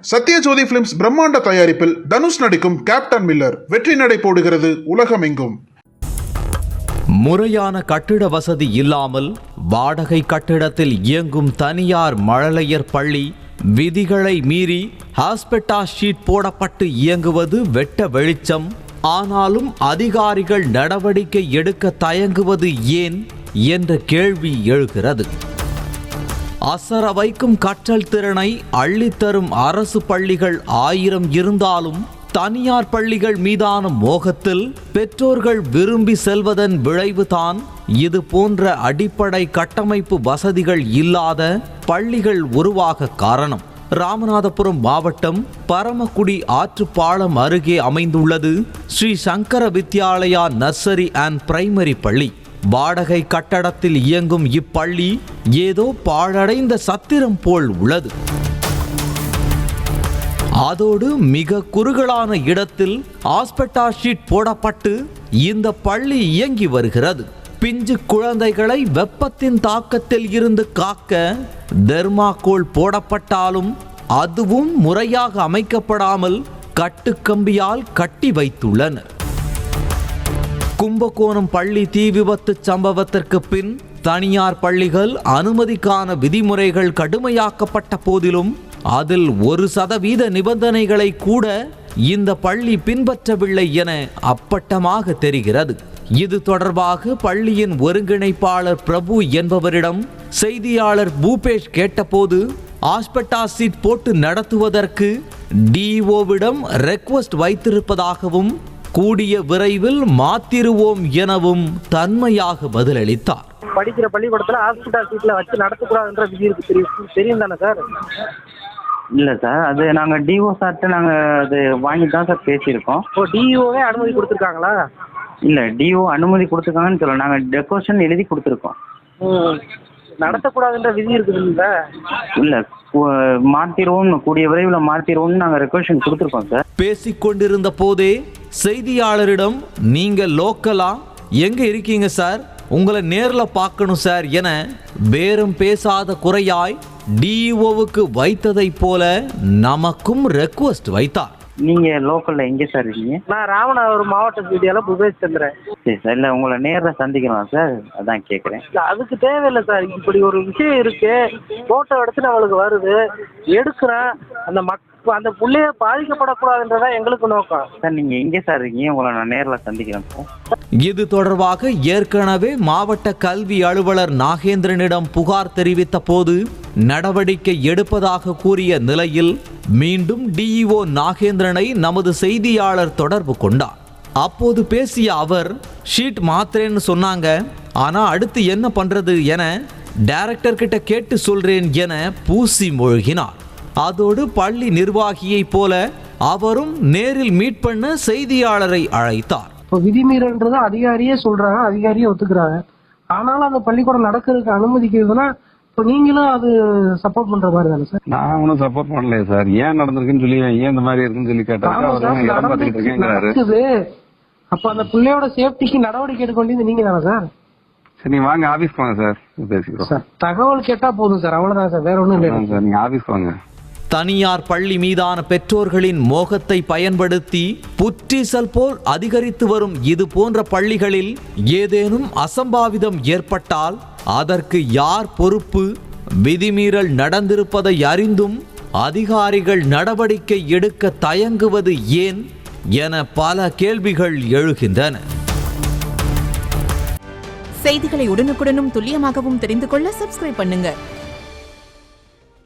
Sathyajothi films பிரம்மாண்ட தயாரிப்பில் தனுஷ் நடிக்கும் கேப்டன் மில்லர் வெற்றி நடை போடுகிறது உலகமெங்கும். முறையான கட்டிட வசதி இல்லாமல் வாடகை கட்டிடத்தில் இயங்கும் தனியார் மழலையர் பள்ளி விதிகளை மீறி ஹாஸ்பெட்டாஸ் ஷீட் போடப்பட்டு இயங்குவது வெட்ட வெளிச்சம். ஆனாலும் அதிகாரிகள் நடவடிக்கை எடுக்க தயங்குவது ஏன் என்ற கேள்வி எழுகிறது. அசர வைக்கும் கற்றல் திறனை அள்ளித்தரும் அரசு பள்ளிகள் 1000 இருந்தாலும் தனியார் பள்ளிகள் மீதான மோகத்தில் பெற்றோர்கள் விரும்பி செல்வதன் விளைவுதான் இது போன்ற அடிப்படை கட்டமைப்பு வசதிகள் இல்லாத பள்ளிகள் உருவாக காரணம். ராமநாதபுரம் மாவட்டம் பரமக்குடி ஆற்றுப்பாலம் அருகே அமைந்துள்ளது Sri Sankara Vidyalaya nursery and primary பள்ளி. வாடகை கட்டடத்தில் இயங்கும் இப்பள்ளி ஏதோ பாழடைந்த சத்திரம் போல் உள்ளது. அதோடு மிக குறுகலான இடத்தில் ஆஸ்பெட்டாஸ் ஷீட் போடப்பட்டு இந்த பள்ளி இயங்கி வருகிறது. பிஞ்சு குழந்தைகளை வெப்பத்தின் தாக்கத்தில் இருந்து காக்க தெர்மாக்கோல் போடப்பட்டாலும் அதுவும் முறையாக அமைக்கப்படாமல் கட்டுக்கம்பியால் கட்டி வைத்துள்ளனர். கும்பகோணம் பள்ளி தீ விபத்து சம்பவத்திற்கு பின் தனியார் பள்ளிகள் அனுமதிக்கான விதிமுறைகள் கடுமையாக்கப்பட்ட போதிலும் அதில் 1% நிபந்தனைகளை கூட இந்த பள்ளி பின்பற்றவில்லை என அப்பட்டமாக தெரிகிறது. இது தொடர்பாக பள்ளியின் ஒருங்கிணைப்பாளர் பிரபு என்பவரிடம் செய்தியாளர் பூபேஷ் கேட்டபோது ஆஸ்பெட்டாஸ் ஷீட் போட்டு நடத்துவதற்கு டிஓவிடம் ரெக்வஸ்ட் வைத்திருப்பதாகவும் கூடிய விரைவில் மாத்திருவோம் எனவும் தன்மையாக பதிலளித்தார். படிக்கிற பள்ளிக்கூடத்துல ஹாஸ்பிட்டல் சீட்ல வச்சு நடத்தக்கூடாதுன்ற விதி இருக்கு, தெரியும் தானே சார்? இல்லை சார், அது நாங்கள் டிஓ சார்கிட்ட நாங்கள் அது வாங்கி தான் சார் பேசியிருக்கோம். ஓ, டிஓவே அனுமதி கொடுத்துருக்காங்களா? இல்லை, டிஓ அனுமதி கொடுத்துருக்காங்கன்னு சொல்ல, நாங்கள் டெக்கரேஷன் எழுதி கொடுத்துருக்கோம். நடத்தக்கூடாதுன்ற விதி இருக்குது இல்லை, மாற்றிடுவோம், கூடிய விரைவில் மாற்றிடுவோம்னு நாங்கள் ரெக்வஸ்ட் கொடுத்துருக்கோம் சார். பேசிக்கொண்டிருந்த போதே செய்தியாளரிடம் நீங்க லோக்கலா எங்க இருக்கீங்க சார், உங்களை நேர்ல பார்க்கணும் சார் என பேரம் பேசாத குறையாய் டிஓவுக்கு வைத்ததை போல நமக்கும் ரெக்வஸ்ட் வைத்தார். நீங்க லோக்கல்ல எங்க சார் இருக்கீங்க? நான் ராமநாதபுரம் மாவட்ட செய்தியாளர் பூபேஷ் சந்திரன். சரி சார், இல்லை உங்களை நேரில் சந்திக்கலாம் சார், அதான் கேட்குறேன். அதுக்கு தேவையில்லை சார், இப்படி ஒரு விஷயம் இருக்கு, போட்டோ எடுத்து நம்மளுக்கு வருது, எடுக்கிறேன், அந்த புள்ளைய பாதிக்கப்படக்கூடாதுன்றதான் எங்களுக்கு நோக்கம் சார். நீங்க எங்க சார் இருக்கீங்க? உங்களை நான் நேரில் சந்திக்கிறேன் சார். இது தொடர்பாக ஏற்கனவே மாவட்ட கல்வி அலுவலர் நாகேந்திரனிடம் புகார் தெரிவித்த போது நடவடிக்கை எடுப்பதாக கூறிய நிலையில் மீண்டும் டிஇஓ நாகேந்திரனை நமது செய்தியாளர் தொடர்பு கொண்டார். அப்போது பேசிய அவர் ஷீட் மாத்திரேன்னு சொன்னாங்க, ஆனா அடுத்து என்ன பண்றது என டைரக்டர் கிட்ட கேட்டு சொல்றேன் என பூசி மூழ்கினார். அதோடு பள்ளி நிர்வாகியை போல அவரும் நேரில் மீட் பண்ண செய்தியாளரை அழைத்தார். விதிமீறல்ன்றது அதிகாரியே சொல்றாங்க, அதிகாரியே ஒத்துக்கிறாங்க. ஆனாலும் அந்த பள்ளிக்கூடம் நடக்கிறதுக்கு அனுமதிக்கிறதுனா இப்போ நீங்களும் அது சப்போர்ட் பண்ற மாதிரி தானே சார்? நான் ஒன்றும் சப்போர்ட் பண்ணலையே சார். ஏன் நடந்திருக்குன்னு சொல்லி, ஏன் இந்த மாதிரி இருக்குன்னு சொல்லி கேட்டாங்க. அப்ப அந்த பிள்ளையோட சேஃப்டிக்கு நடவடிக்கை எடுக்க வேண்டியது நீங்க தானே சார்? சரி, நீங்க வாங்க, ஆபீஸ் வாங்க சார், பேசிக்கிறோம் சார். தகவல் கேட்டா போதும் சார், அவ்வளவுதான் சார், வேற ஒண்ணும் இல்லை சார். நீங்க ஆபீஸ் வாங்க. தனியார் பள்ளி மீதான பெற்றோர்களின் மோகத்தை பயன்படுத்தி புற்றீசல் போல் அதிகரித்து வரும் இது போன்ற பள்ளிகளில் ஏதேனும் அசம்பாவிதம் ஏற்பட்டால் அதற்கு யார் பொறுப்பு? விதிமீறல் நடந்திருப்பதை அறிந்தும் அதிகாரிகள் நடவடிக்கை எடுக்க தயங்குவது ஏன் என பல கேள்விகள் எழுகின்றன. செய்திகளை உடனுக்குடனும் துல்லியமாகவும் தெரிந்து கொள்ள சப்ஸ்கிரைப் பண்ணுங்க.